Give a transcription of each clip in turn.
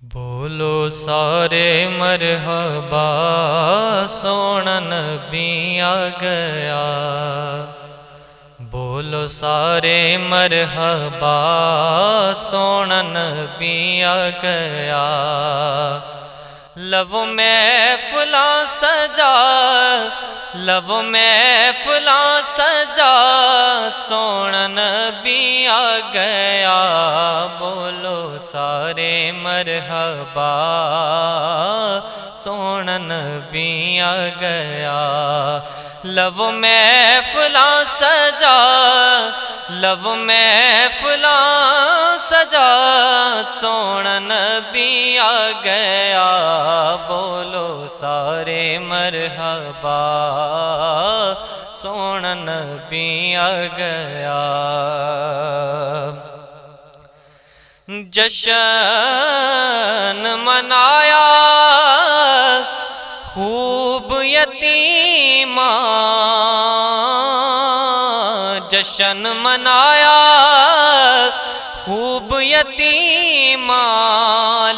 بولو سارے مرحبا، سونا نبی آ گیا۔ بولو سارے مرحبا، سونا نبی آ گیا۔ لو محفلاں سجا، لو محفلاں سجا، سونا نبی آ گیا۔ بولو سارے مرحبا، سونا نبی آ گیا۔ لو محفلاں سجا، لو محفلاں سجا، سونا نبی آ گیا۔ بولو سارے مرحبا، سونا نبی آ گیا۔ جشن منایا خوب یتیماں، جشن منایا خوب یتیماں،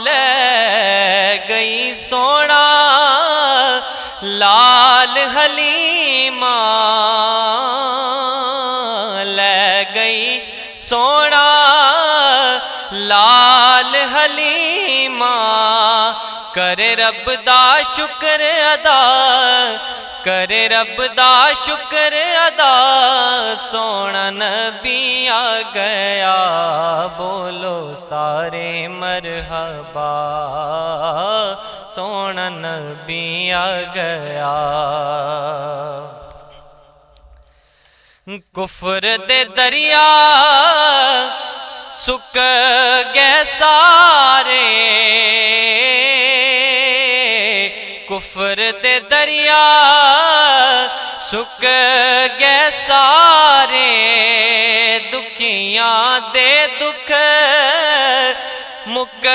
لے گئی سونا لال حلیمہ، لے گئی سونا لال حلیمہ۔ کرے رب دا شکر ادا، کرے رب دا شکر ادا، سونا نبی آ گیا۔ بولو سارے مرحبا، سونا نبی آ گیا۔ کفر دے دریا سک گئے سارے، کفر دے دریا سک گئے سارے، دکھیاں دے دکھ مک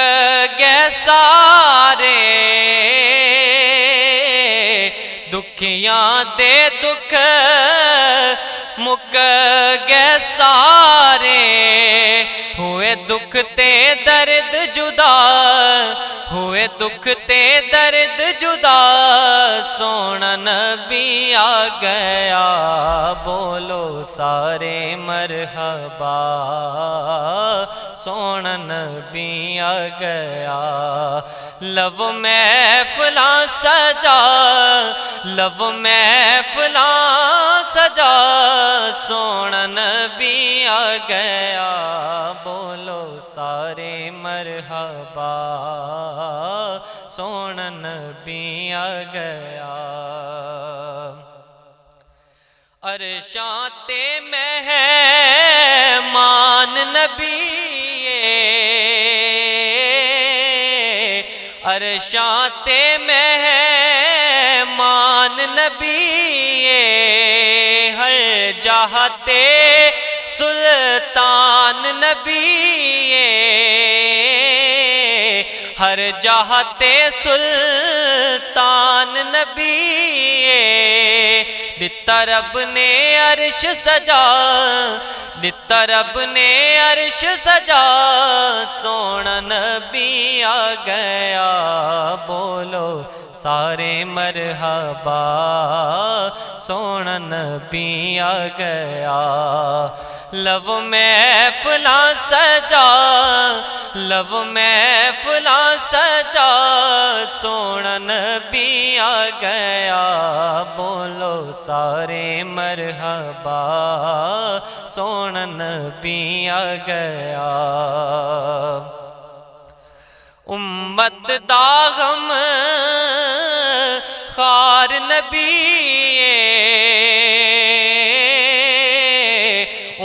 گئے سارے، دکھیاں دے دکھ مک گئے سارے۔ ہوئے دکھ تے درد جدا، ہوئے دکھ تے درد جدا، سونا نبی آ گیا۔ بولو سارے مرحبا، سونا نبی آ گیا۔ لو محفلاں سجا، لو محفلاں سجا، سونا نبی آ گیا۔ بولو سارے مرحبا، سونا نبی آ گیا۔ عرشاں تے مہمان نبی، عرشاں تے مہمان نبی، ہر جہاں تے سلطان نبی، ہر جہاں تے سلطان نبی۔ دتا رب نے عرش سجا، دتا رب نے عرش سجا، سونا نبی آ گیا۔ بولو سارے مرحبا، سونا نبی آ گیا۔ لو محفلاں سجا، لو محفلاں سجا، سونا نبی آ گیا۔ بولو سارے مرحبا، سونا نبی آ گیا۔ امت دا غم خار نبی،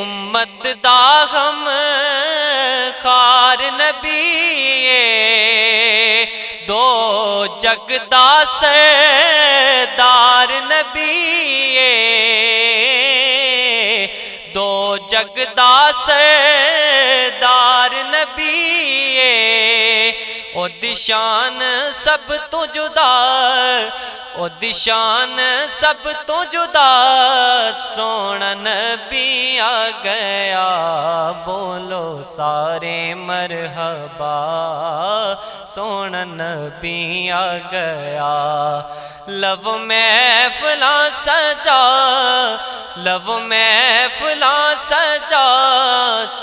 امت دا غم خار نبی، دو جگ دا سردار نبی، دو جگ دا سردار نبی، او دی شان سب تو جدا، او دی شان سب تو جدا، سونا نبی آ گیا۔ بولو سارے مرحبا، سونا نبی آ گیا لو محفلاں سجا لو محفلاں سجا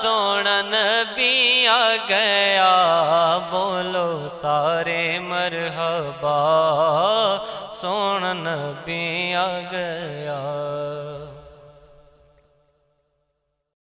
سونا نبی آ گیا بولو سارے مرحبا سونا نبی آ گیا